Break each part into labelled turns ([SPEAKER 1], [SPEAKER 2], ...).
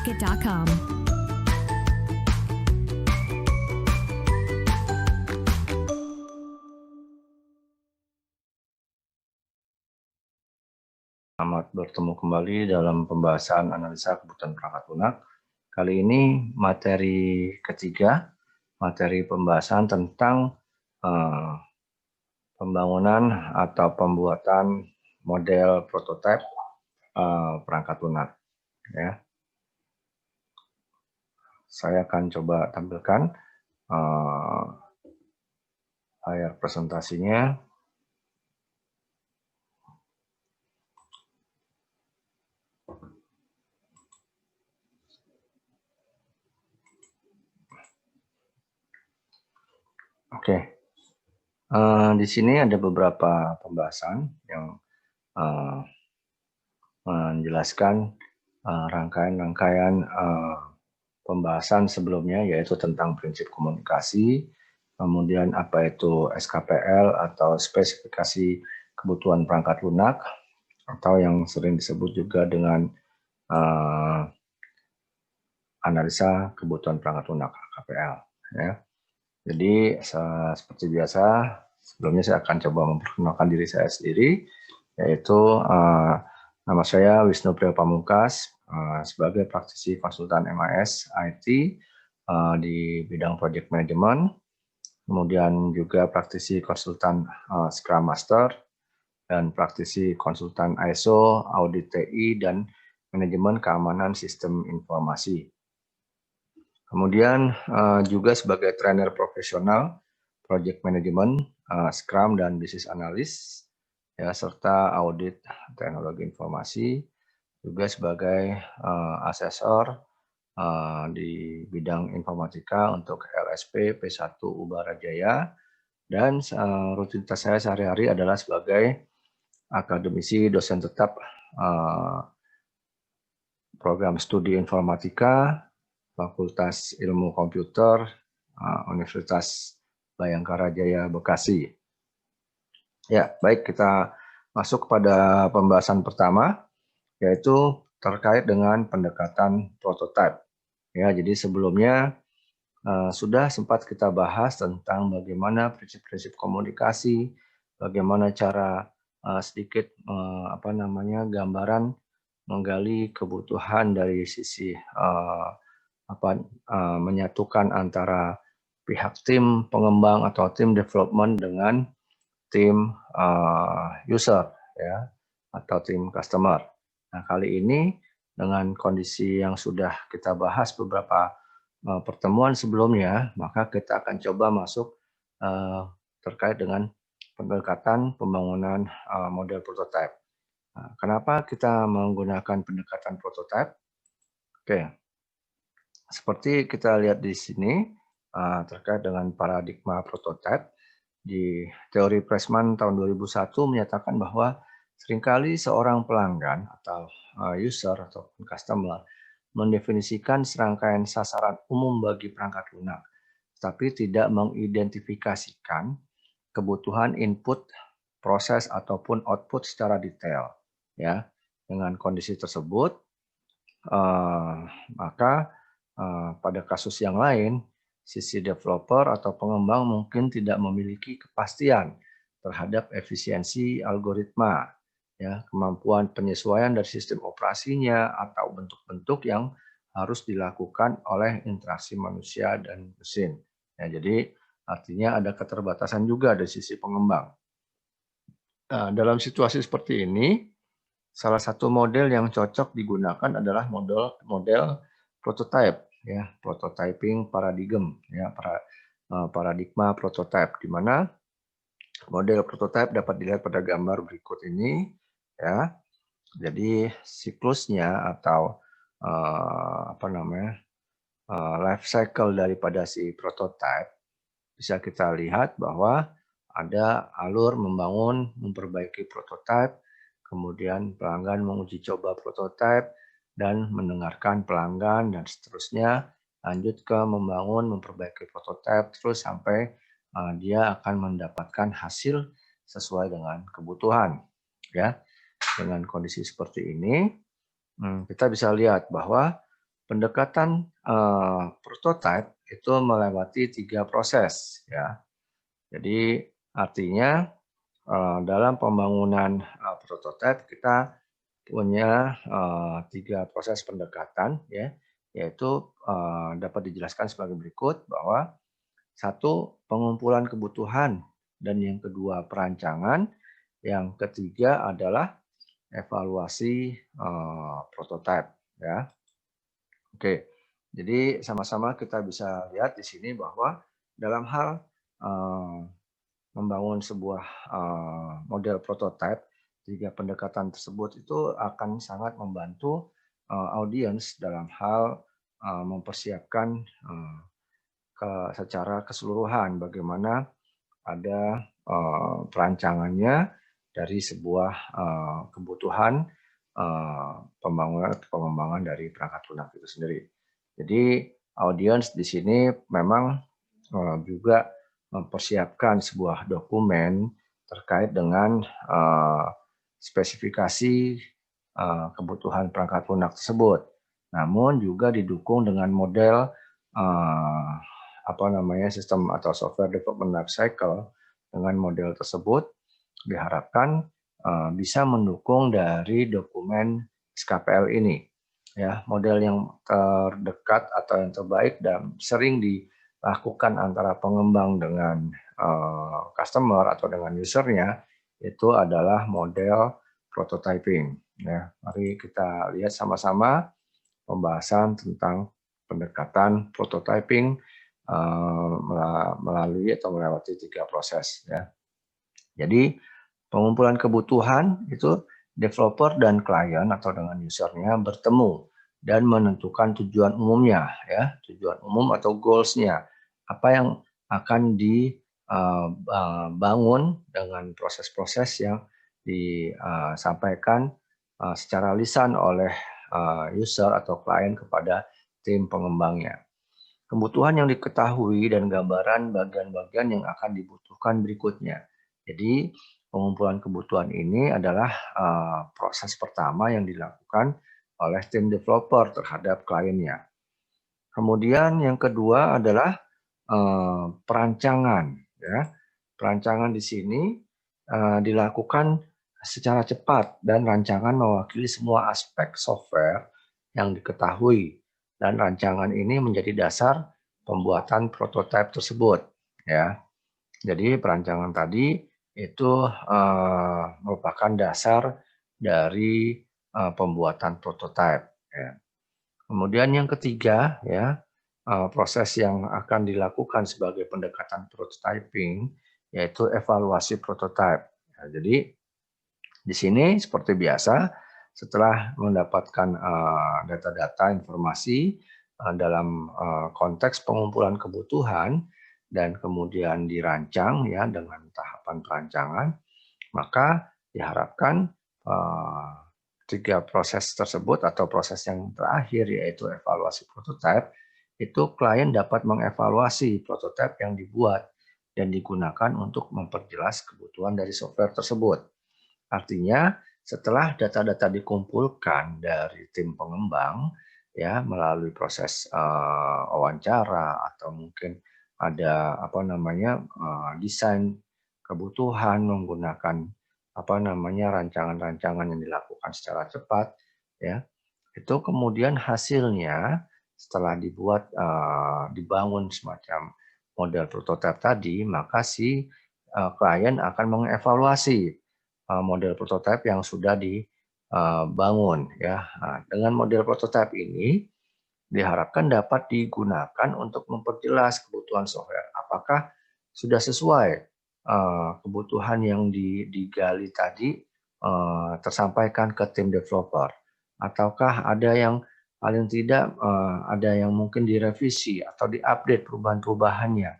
[SPEAKER 1] Market.com.
[SPEAKER 2] Selamat bertemu kembali dalam pembahasan analisa kebutuhan perangkat lunak. Kali ini materi ketiga, materi pembahasan tentang pembangunan atau pembuatan model prototipe perangkat lunak. Ya. Saya akan coba tampilkan layar presentasinya. Oke. Di sini ada beberapa pembahasan yang menjelaskan rangkaian-rangkaian pembahasan sebelumnya, yaitu tentang prinsip komunikasi, kemudian apa itu SKPL atau spesifikasi kebutuhan perangkat lunak, atau yang sering disebut juga dengan analisa kebutuhan perangkat lunak (KPL). Ya. Jadi seperti biasa, sebelumnya saya akan coba memperkenalkan diri saya sendiri, yaitu nama saya Wisnu Priyo Pamungkas, sebagai praktisi konsultan MIS IT di bidang project management, kemudian juga praktisi konsultan Scrum Master, dan praktisi konsultan ISO, audit TI, dan manajemen keamanan sistem informasi. Kemudian juga sebagai trainer profesional, project management, Scrum, dan business analyst, ya, serta audit teknologi informasi, juga sebagai asesor di bidang informatika untuk LSP P1 Ubara Jaya, dan rutinitas saya sehari-hari adalah sebagai akademisi dosen tetap program studi informatika Fakultas Ilmu Komputer Universitas Bayangkara Jaya Bekasi. Ya, baik, kita masuk kepada pembahasan pertama, yaitu terkait dengan pendekatan prototipe. Ya, jadi sebelumnya sudah sempat kita bahas tentang bagaimana prinsip-prinsip komunikasi, bagaimana cara sedikit gambaran menggali kebutuhan dari sisi menyatukan antara pihak tim pengembang atau tim development dengan tim user, ya, atau tim customer. Nah, kali ini dengan kondisi yang sudah kita bahas beberapa pertemuan sebelumnya, maka kita akan coba masuk terkait dengan pendekatan pembangunan model prototipe. Nah, kenapa kita menggunakan pendekatan prototipe? Oke. Seperti kita lihat di sini terkait dengan paradigma prototipe, di teori Pressman tahun 2001 menyatakan bahwa seringkali seorang pelanggan atau user atau customer mendefinisikan serangkaian sasaran umum bagi perangkat lunak, tapi tidak mengidentifikasikan kebutuhan input, proses, ataupun output secara detail. Ya, dengan kondisi tersebut, maka pada kasus yang lain, sisi developer atau pengembang mungkin tidak memiliki kepastian terhadap efisiensi algoritma, ya, kemampuan penyesuaian dari sistem operasinya, atau bentuk-bentuk yang harus dilakukan oleh interaksi manusia dan mesin. Ya, jadi artinya ada keterbatasan juga dari sisi pengembang. Nah, dalam situasi seperti ini, salah satu model yang cocok digunakan adalah model prototype, ya, prototyping paradigm, ya, paradigma prototype, di mana model prototype dapat dilihat pada gambar berikut ini, ya. Jadi siklusnya atau life cycle daripada si prototype bisa kita lihat bahwa ada alur membangun, memperbaiki prototype, kemudian pelanggan menguji coba prototipe dan mendengarkan pelanggan, dan seterusnya lanjut ke membangun, memperbaiki prototipe terus sampai dia akan mendapatkan hasil sesuai dengan kebutuhan. Ya, dengan kondisi seperti ini kita bisa lihat bahwa pendekatan prototype itu melewati 3 proses ya. Jadi artinya dalam pembangunan prototipe kita punya 3 proses pendekatan ya, yaitu dapat dijelaskan sebagai berikut bahwa satu, pengumpulan kebutuhan, dan yang kedua perancangan, yang ketiga adalah evaluasi prototipe ya. Oke, jadi sama-sama kita bisa lihat di sini bahwa dalam hal membangun sebuah model prototipe, 3 pendekatan tersebut itu akan sangat membantu audiens dalam hal mempersiapkan secara keseluruhan bagaimana ada perancangannya dari sebuah kebutuhan pengembangan dari perangkat lunak itu sendiri. Jadi audiens di sini memang juga mempersiapkan sebuah dokumen terkait dengan spesifikasi kebutuhan perangkat lunak tersebut. Namun juga didukung dengan model sistem atau software development life cycle. Dengan model tersebut diharapkan bisa mendukung dari dokumen SKPL ini. Ya, model yang terdekat atau yang terbaik dan sering dilakukan antara pengembang dengan customer atau dengan usernya itu adalah model prototyping. Ya, mari kita lihat sama-sama pembahasan tentang pendekatan prototyping melalui atau melewati 3 proses. Ya. Jadi pengumpulan kebutuhan itu developer dan klien atau dengan usernya bertemu dan menentukan tujuan umumnya, ya, tujuan umum atau goals-nya, apa yang akan dibangun dengan proses-proses yang disampaikan secara lisan oleh user atau klien kepada tim pengembangnya. Kebutuhan yang diketahui dan gambaran bagian-bagian yang akan dibutuhkan berikutnya. Jadi pengumpulan kebutuhan ini adalah proses pertama yang dilakukan oleh tim developer terhadap kliennya. Kemudian yang kedua adalah perancangan. Ya. Perancangan di sini dilakukan secara cepat dan rancangan mewakili semua aspek software yang diketahui. Dan rancangan ini menjadi dasar pembuatan prototipe tersebut. Ya. Jadi perancangan tadi itu merupakan dasar dari pembuatan prototipe. Ya. Kemudian yang ketiga, ya, proses yang akan dilakukan sebagai pendekatan prototyping yaitu evaluasi prototipe. Ya, jadi di sini seperti biasa, setelah mendapatkan data-data informasi dalam konteks pengumpulan kebutuhan dan kemudian dirancang ya dengan tahapan perancangan, maka diharapkan 3 proses tersebut atau proses yang terakhir yaitu evaluasi prototipe, itu klien dapat mengevaluasi prototipe yang dibuat dan digunakan untuk memperjelas kebutuhan dari software tersebut. Artinya setelah data-data dikumpulkan dari tim pengembang ya melalui proses wawancara atau mungkin ada desain kebutuhan menggunakan rancangan-rancangan yang dilakukan secara cepat ya. Itu kemudian hasilnya setelah dibangun semacam model prototipe tadi, maka si klien akan mengevaluasi model prototipe yang sudah dibangun ya. Nah, dengan model prototipe ini diharapkan dapat digunakan untuk memperjelas kebutuhan software. Apakah sudah sesuai kebutuhan yang digali tadi tersampaikan ke tim developer, ataukah ada yang paling tidak ada yang mungkin direvisi atau diupdate perubahan-perubahannya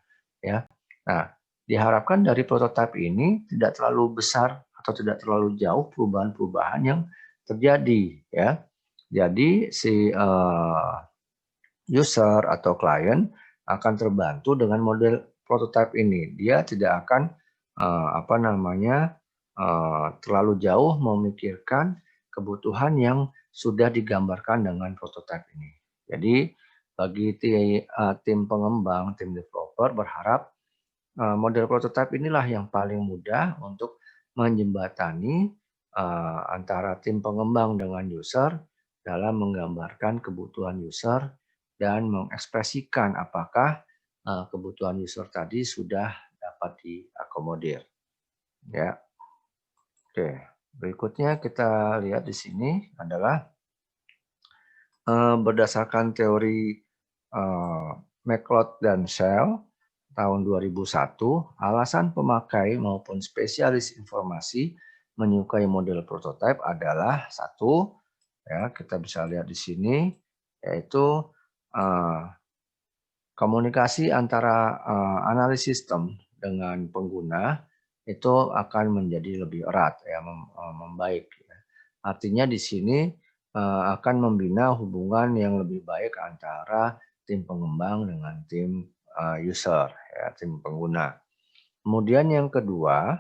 [SPEAKER 2] ya. Nah, diharapkan dari prototipe ini tidak terlalu besar atau tidak terlalu jauh perubahan-perubahan yang terjadi ya. Jadi si user atau klien akan terbantu dengan model prototipe ini. Dia tidak akan terlalu jauh memikirkan kebutuhan yang sudah digambarkan dengan prototipe ini. Jadi bagi tim pengembang, tim developer berharap model prototipe inilah yang paling mudah untuk menjembatani antara tim pengembang dengan user dalam menggambarkan kebutuhan user dan mengekspresikan apakah kebutuhan user tadi sudah dapat diakomodir. Ya, oke. Berikutnya kita lihat di sini adalah berdasarkan teori McLeod dan Shell tahun 2001, alasan pemakai maupun spesialis informasi menyukai model prototipe adalah satu, ya kita bisa lihat di sini, yaitu komunikasi antara analis sistem dengan pengguna itu akan menjadi lebih erat, ya, membaik. Ya. Artinya di sini akan membina hubungan yang lebih baik antara tim pengembang dengan tim user, ya, tim pengguna. Kemudian yang kedua,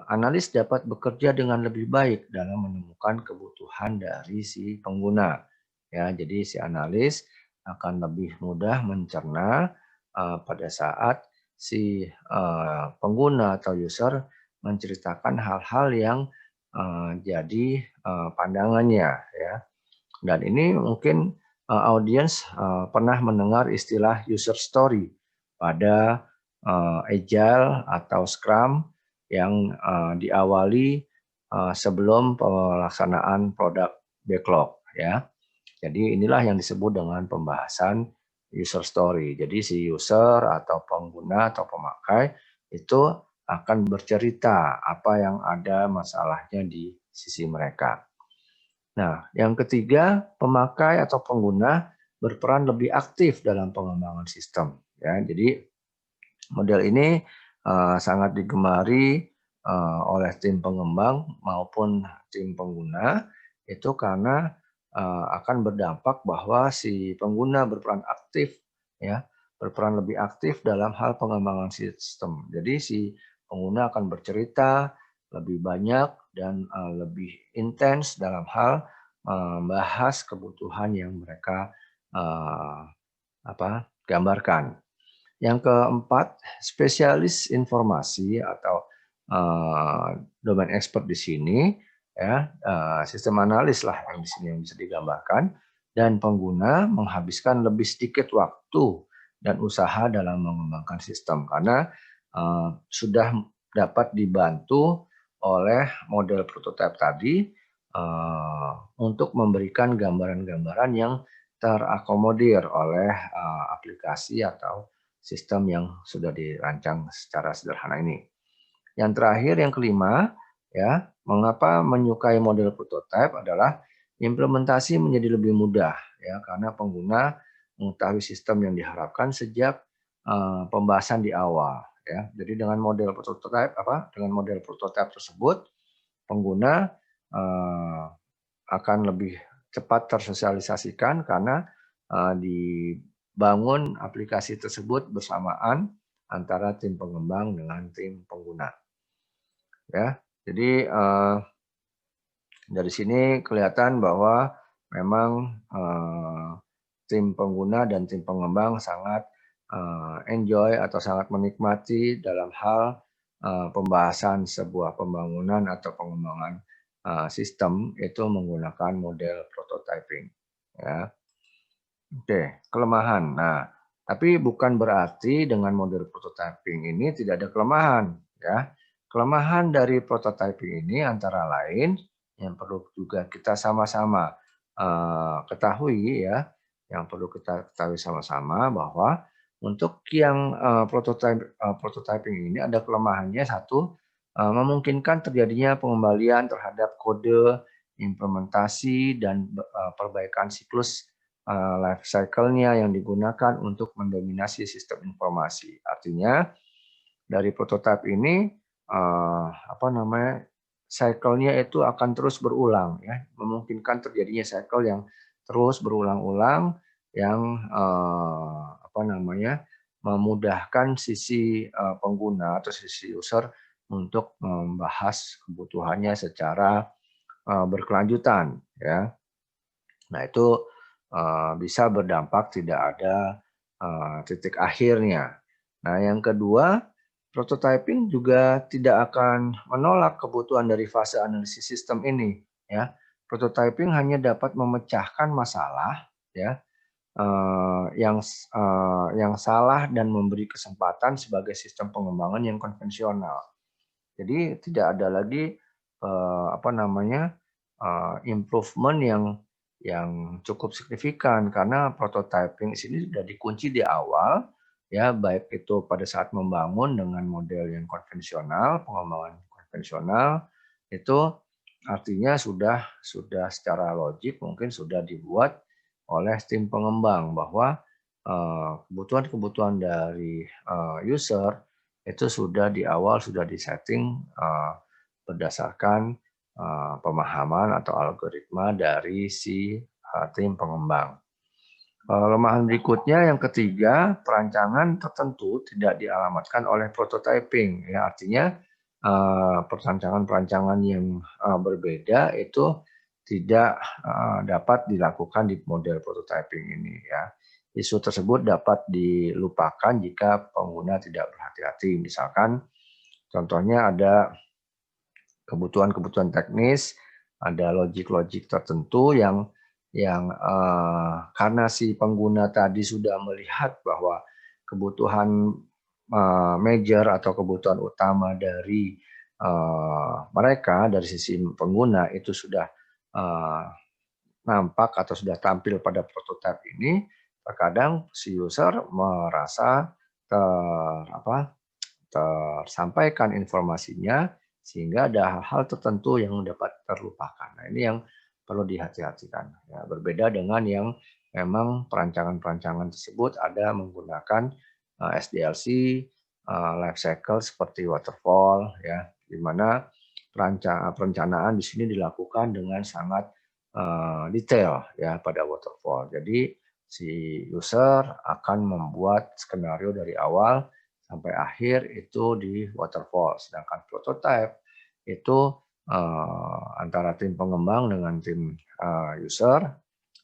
[SPEAKER 2] analis dapat bekerja dengan lebih baik dalam menemukan kebutuhan dari si pengguna. Ya, jadi si analis akan lebih mudah mencerna pada saat si pengguna atau user menceritakan hal-hal yang jadi pandangannya, ya. Dan ini mungkin audiens pernah mendengar istilah user story pada Agile atau Scrum yang diawali sebelum pelaksanaan produk backlog, ya. Jadi inilah yang disebut dengan pembahasan user story. Jadi si user atau pengguna atau pemakai itu akan bercerita apa yang ada masalahnya di sisi mereka. Nah, yang ketiga, pemakai atau pengguna berperan lebih aktif dalam pengembangan sistem. Ya, jadi model ini sangat digemari oleh tim pengembang maupun tim pengguna itu karena akan berdampak bahwa si pengguna berperan aktif, ya, berperan lebih aktif dalam hal pengembangan sistem. Jadi si pengguna akan bercerita lebih banyak dan lebih intens dalam hal membahas kebutuhan yang mereka gambarkan. Yang keempat, spesialis informasi atau domain expert di sini, ya, sistem analis lah yang di sini yang bisa digambarkan, dan pengguna menghabiskan lebih sedikit waktu dan usaha dalam mengembangkan sistem karena sudah dapat dibantu oleh model prototipe tadi untuk memberikan gambaran-gambaran yang terakomodir oleh aplikasi atau sistem yang sudah dirancang secara sederhana ini. Yang terakhir, yang kelima, ya, mengapa menyukai model prototipe adalah implementasi menjadi lebih mudah, ya, karena pengguna mengetahui sistem yang diharapkan sejak pembahasan di awal, ya. Jadi dengan model prototipe tersebut, pengguna akan lebih cepat tersosialisasikan karena dibangun aplikasi tersebut bersamaan antara tim pengembang dengan tim pengguna. Ya, jadi dari sini kelihatan bahwa memang tim pengguna dan tim pengembang sangat enjoy atau sangat menikmati dalam hal pembahasan sebuah pembangunan atau pengembangan sistem itu menggunakan model prototyping. Ya. Oke, kelemahan. Nah, tapi bukan berarti dengan model prototyping ini tidak ada kelemahan. Ya. Kelemahan dari prototyping ini antara lain yang perlu juga kita sama-sama ketahui, ya, yang perlu kita ketahui sama-sama bahwa untuk yang prototyping ini ada kelemahannya satu, memungkinkan terjadinya pengembalian terhadap kode, implementasi, dan perbaikan siklus life cycle-nya yang digunakan untuk mendominasi sistem informasi. Artinya dari prototipe ini cycle-nya itu akan terus berulang, ya, memungkinkan terjadinya cycle yang terus berulang-ulang yang memudahkan sisi pengguna atau sisi user untuk membahas kebutuhannya secara berkelanjutan, ya. Nah, itu bisa berdampak tidak ada titik akhirnya. Nah, yang kedua, prototyping juga tidak akan menolak kebutuhan dari fase analisis sistem ini, ya. Prototyping hanya dapat memecahkan masalah, ya, yang salah dan memberi kesempatan sebagai sistem pengembangan yang konvensional. Jadi tidak ada lagi improvement yang cukup signifikan karena prototyping sini sudah dikunci di awal, ya, baik itu pada saat membangun dengan model yang konvensional, pengembangan konvensional itu artinya sudah secara logik mungkin sudah dibuat oleh tim pengembang bahwa kebutuhan-kebutuhan dari user itu sudah di awal sudah disetting berdasarkan pemahaman atau algoritma dari si tim pengembang. Kelemahan berikutnya yang ketiga, perancangan tertentu tidak dialamatkan oleh prototyping. Ya, artinya perancangan-perancangan yang berbeda itu tidak dapat dilakukan di model prototyping ini. Ya. Isu tersebut dapat dilupakan jika pengguna tidak berhati-hati. Misalkan contohnya ada kebutuhan-kebutuhan teknis, ada logik-logik tertentu yang karena si pengguna tadi sudah melihat bahwa kebutuhan major atau kebutuhan utama dari mereka dari sisi pengguna itu sudah nampak atau sudah tampil pada prototipe ini, terkadang si user merasa tersampaikan informasinya sehingga ada hal-hal tertentu yang dapat terlupakan. Nah, ini yang perlu dihati-hatikan. Ya, berbeda dengan yang memang perancangan-perancangan tersebut ada menggunakan SDLC, life cycle seperti waterfall, ya, di mana perencanaan di sini dilakukan dengan sangat detail ya pada waterfall. Jadi si user akan membuat skenario dari awal sampai akhir itu di waterfall. Sedangkan prototype itu antara tim pengembang dengan tim user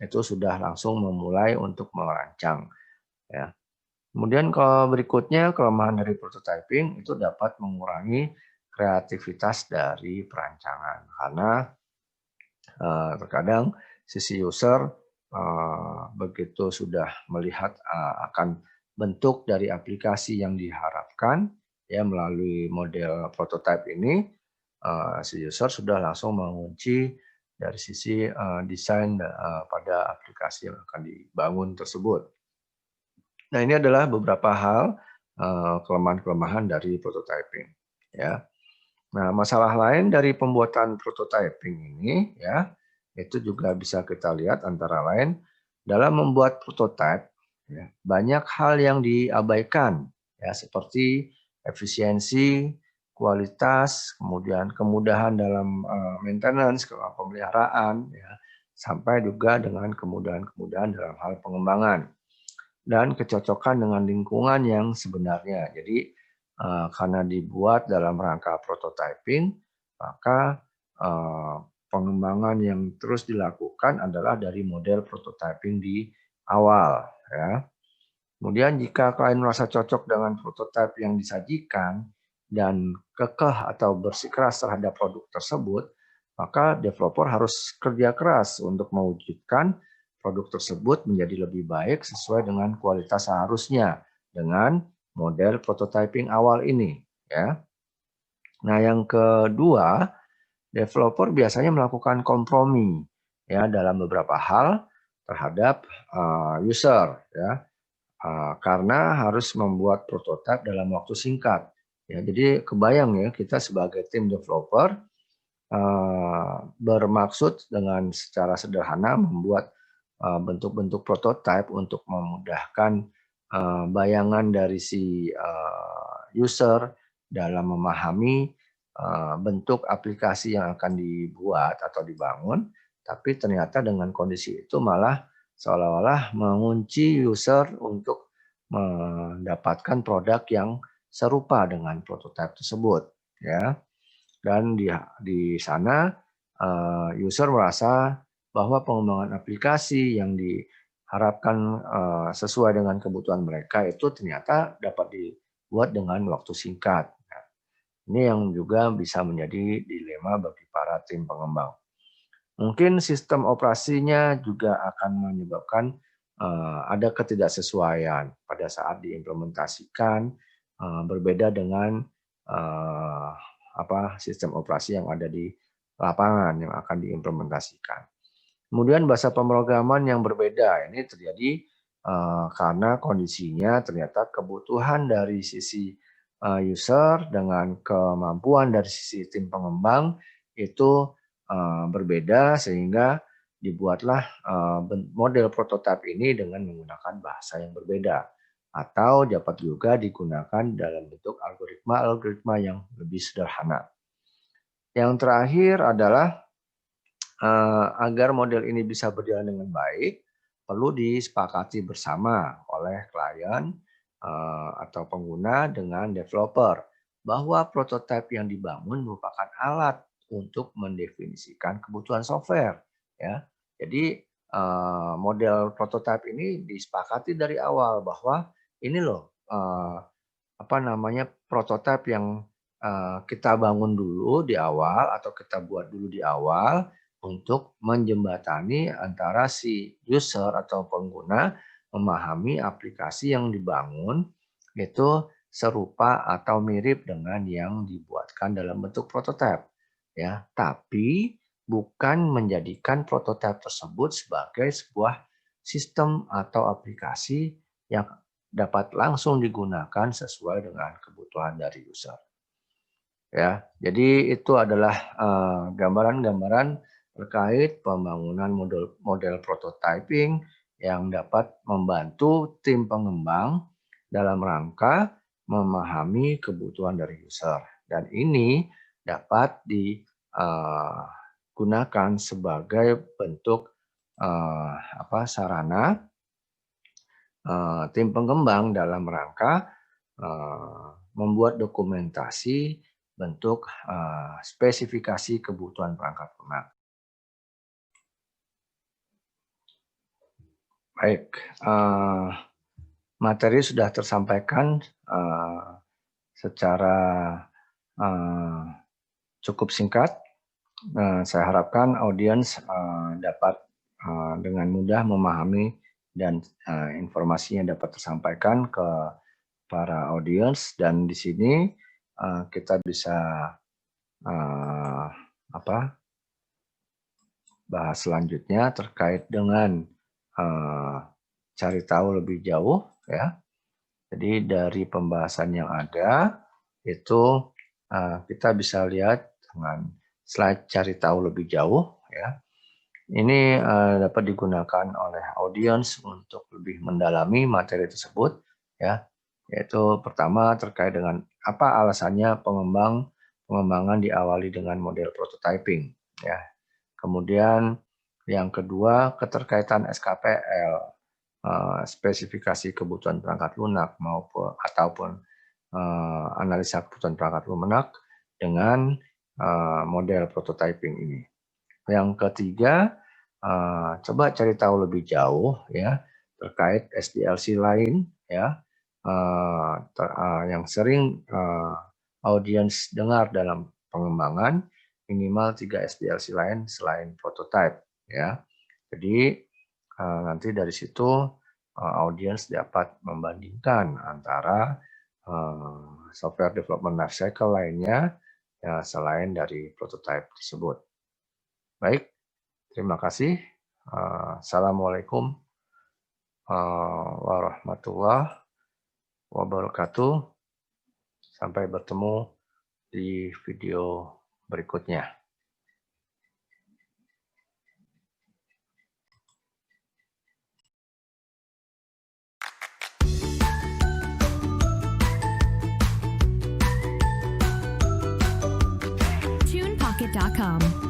[SPEAKER 2] itu sudah langsung memulai untuk merancang. Ya. Kemudian kalau berikutnya kelemahan dari prototyping itu dapat mengurangi kreativitas dari perancangan karena terkadang sisi user begitu sudah melihat akan bentuk dari aplikasi yang diharapkan ya melalui model prototype ini, si user sudah langsung mengunci dari sisi desain pada aplikasi yang akan dibangun tersebut. Nah, ini adalah beberapa hal kelemahan-kelemahan dari prototyping. Ya. Nah, masalah lain dari pembuatan prototyping ini, ya, itu juga bisa kita lihat antara lain dalam membuat prototype, ya, banyak hal yang diabaikan, ya, seperti efisiensi, kualitas, kemudian kemudahan dalam maintenance, pemeliharaan, ya, sampai juga dengan kemudahan-kemudahan dalam hal pengembangan dan kecocokan dengan lingkungan yang sebenarnya. Jadi karena dibuat dalam rangka prototyping, maka pengembangan yang terus dilakukan adalah dari model prototyping di awal. Ya. Kemudian jika klien merasa cocok dengan prototipe yang disajikan dan kekeh atau bersikeras terhadap produk tersebut, maka developer harus kerja keras untuk mewujudkan produk tersebut menjadi lebih baik sesuai dengan kualitas seharusnya dengan model prototyping awal ini. Ya. Nah, yang kedua, developer biasanya melakukan kompromi ya dalam beberapa hal terhadap user ya. Karena harus membuat prototipe dalam waktu singkat. Ya, jadi kebayang ya kita sebagai tim developer bermaksud dengan secara sederhana membuat bentuk-bentuk prototipe untuk memudahkan bayangan dari si user dalam memahami bentuk aplikasi yang akan dibuat atau dibangun, tapi ternyata dengan kondisi itu malah seolah-olah mengunci user untuk mendapatkan produk yang serupa dengan prototipe tersebut, ya. Dan di sana user merasa bahwa pengembangan aplikasi yang harapkan sesuai dengan kebutuhan mereka itu ternyata dapat dibuat dengan waktu singkat. Nah, ini yang juga bisa menjadi dilema bagi para tim pengembang. Mungkin sistem operasinya juga akan menyebabkan ada ketidaksesuaian pada saat diimplementasikan, berbeda dengan sistem operasi yang ada di lapangan yang akan diimplementasikan. Kemudian bahasa pemrograman yang berbeda ini terjadi karena kondisinya ternyata kebutuhan dari sisi user dengan kemampuan dari sisi tim pengembang itu berbeda, sehingga dibuatlah model prototipe ini dengan menggunakan bahasa yang berbeda, atau dapat juga digunakan dalam bentuk algoritma yang lebih sederhana. Yang terakhir adalah agar model ini bisa berjalan dengan baik, perlu disepakati bersama oleh klien atau pengguna dengan developer bahwa prototipe yang dibangun merupakan alat untuk mendefinisikan kebutuhan software. Ya, jadi model prototipe ini disepakati dari awal bahwa ini loh prototipe yang kita bangun dulu di awal atau kita buat dulu di awal untuk menjembatani antara si user atau pengguna memahami aplikasi yang dibangun itu serupa atau mirip dengan yang dibuatkan dalam bentuk prototipe, ya. Tapi bukan menjadikan prototipe tersebut sebagai sebuah sistem atau aplikasi yang dapat langsung digunakan sesuai dengan kebutuhan dari user. Ya, jadi itu adalah gambaran-gambaran terkait pembangunan model prototyping yang dapat membantu tim pengembang dalam rangka memahami kebutuhan dari user, dan ini dapat digunakan sebagai bentuk sarana tim pengembang dalam rangka membuat dokumentasi bentuk spesifikasi kebutuhan perangkat lunak. Baik, materi sudah tersampaikan secara cukup singkat. Saya harapkan audiens dapat dengan mudah memahami dan informasinya dapat tersampaikan ke para audiens, dan di sini kita bisa bahas selanjutnya terkait dengan cari tahu lebih jauh, ya. Jadi dari pembahasan yang ada itu kita bisa lihat dengan slide cari tahu lebih jauh, ya. Ini dapat digunakan oleh audiens untuk lebih mendalami materi tersebut, ya. Yaitu pertama terkait dengan apa alasannya pengembangan diawali dengan model prototyping, ya. Kemudian yang kedua, keterkaitan SKPL, spesifikasi kebutuhan perangkat lunak ataupun analisa kebutuhan perangkat lunak dengan model prototyping ini. Yang ketiga, coba cari tahu lebih jauh, ya, terkait SDLC lain, ya, yang sering audiens dengar dalam pengembangan, minimal 3 SDLC lain selain prototype, ya. Jadi nanti dari situ audiens dapat membandingkan antara software development lifecycle lainnya, ya, selain dari prototype tersebut. Baik, terima kasih. Assalamualaikum warahmatullahi wabarakatuh. Sampai bertemu di video berikutnya.
[SPEAKER 1] TunePocket.com